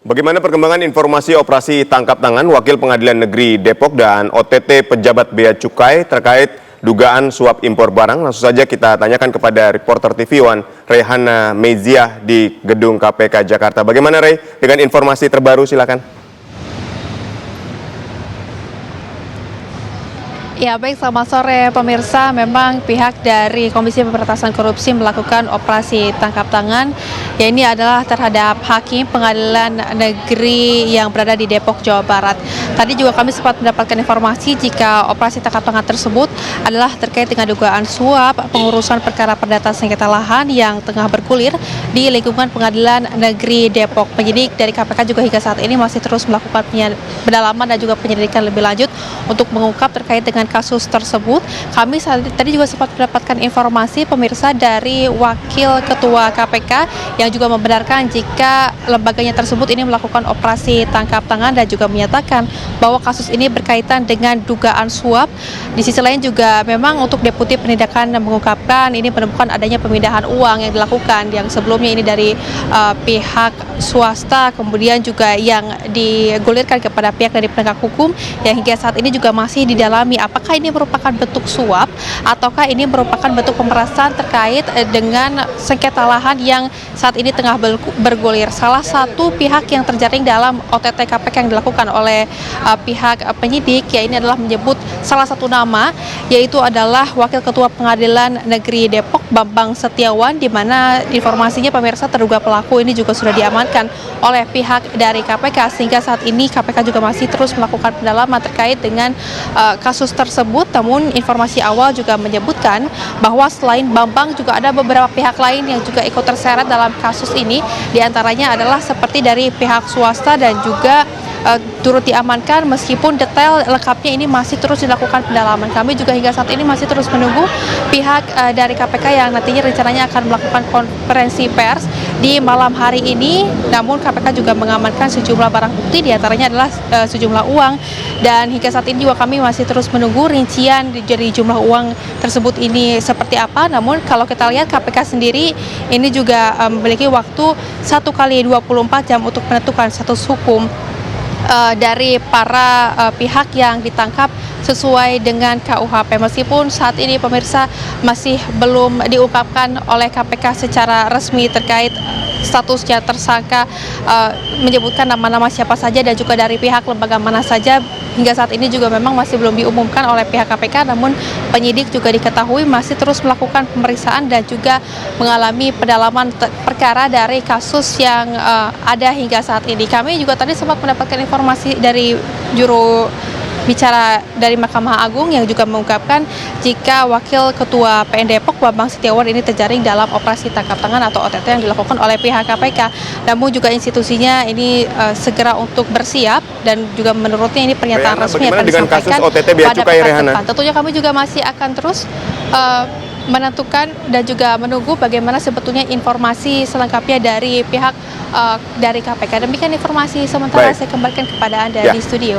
Bagaimana perkembangan informasi operasi tangkap tangan Wakil Pengadilan Negeri Depok dan OTT pejabat Bea Cukai terkait dugaan suap impor barang? Langsung saja kita tanyakan kepada reporter TV One Rehana Meziah di Gedung KPK Jakarta. Bagaimana Rey dengan informasi terbaru, silakan. Ya baik, selamat sore pemirsa. Memang pihak dari Komisi Pemberantasan Korupsi melakukan operasi tangkap tangan. Ya, ini adalah terhadap Hakim Pengadilan Negeri yang berada di Depok, Jawa Barat. Tadi juga kami sempat mendapatkan informasi jika operasi tangkap tangan tersebut adalah terkait dengan dugaan suap pengurusan perkara perdata sengketa lahan yang tengah bergulir di lingkungan Pengadilan Negeri Depok. Penyidik dari KPK juga hingga saat ini masih terus melakukan pendalaman dan juga penyelidikan lebih lanjut untuk mengungkap terkait dengan kasus tersebut. Kami tadi juga sempat mendapatkan informasi pemirsa dari Wakil Ketua KPK yang juga membenarkan jika lembaganya tersebut ini melakukan operasi tangkap tangan dan juga menyatakan bahwa kasus ini berkaitan dengan dugaan suap. Di sisi lain juga memang untuk Deputi Penindakan mengungkapkan ini menemukan adanya pemindahan uang yang dilakukan yang sebelumnya ini dari pihak swasta, kemudian juga yang digulirkan kepada pihak dari penegak hukum yang hingga saat ini juga masih didalami apakah ini merupakan bentuk suap ataukah ini merupakan bentuk pemerasan terkait dengan sengketa lahan yang saat ini tengah bergulir. Salah satu pihak yang terjaring dalam OTT KPK yang dilakukan oleh pihak penyidik ya ini adalah menyebut salah satu nama yaitu adalah Wakil Ketua Pengadilan Negeri Depok Bambang Setiawan, di mana informasinya pemirsa terduga pelaku ini juga sudah diamankan oleh pihak dari KPK sehingga saat ini KPK juga masih terus melakukan pendalaman terkait dengan kasus tersebut. Namun informasi awal juga menyebutkan bahwa selain Bambang juga ada beberapa pihak lain yang juga ikut terseret dalam kasus ini, diantaranya adalah seperti dari pihak swasta dan juga turut diamankan meskipun detail lengkapnya ini masih terus dilakukan pendalaman. Kami juga hingga saat ini masih terus menunggu pihak dari KPK yang nantinya rencananya akan melakukan konferensi pers di malam hari ini. Namun KPK juga mengamankan sejumlah barang bukti, diantaranya adalah sejumlah uang, dan hingga saat ini juga kami masih terus menunggu rincian dari jumlah uang tersebut ini seperti apa. Namun kalau kita lihat KPK sendiri ini juga memiliki waktu 1x24 jam untuk menentukan status hukum dari para pihak yang ditangkap sesuai dengan KUHP. Meskipun saat ini pemirsa masih belum diungkapkan oleh KPK secara resmi terkait statusnya tersangka, menyebutkan nama-nama siapa saja dan juga dari pihak lembaga mana saja, hingga saat ini juga memang masih belum diumumkan oleh pihak KPK. Namun penyidik juga diketahui masih terus melakukan pemeriksaan dan juga mengalami pendalaman perkara dari kasus yang ada hingga saat ini. Kami juga tadi sempat mendapatkan informasi dari juru bicara dari Mahkamah Agung yang juga mengungkapkan jika Wakil Ketua PN Depok Bambang Setiawan ini terjaring dalam operasi tangkap tangan atau OTT yang dilakukan oleh pihak KPK. Namun juga institusinya ini segera untuk bersiap dan juga menurutnya ini pernyataan resmi akan disampaikan pada pekan depan. Tentunya kami juga masih akan terus menentukan dan juga menunggu bagaimana sebetulnya informasi selengkapnya dari pihak dari KPK. Demikian informasi sementara. Saya kembalikan kepada Anda di studio.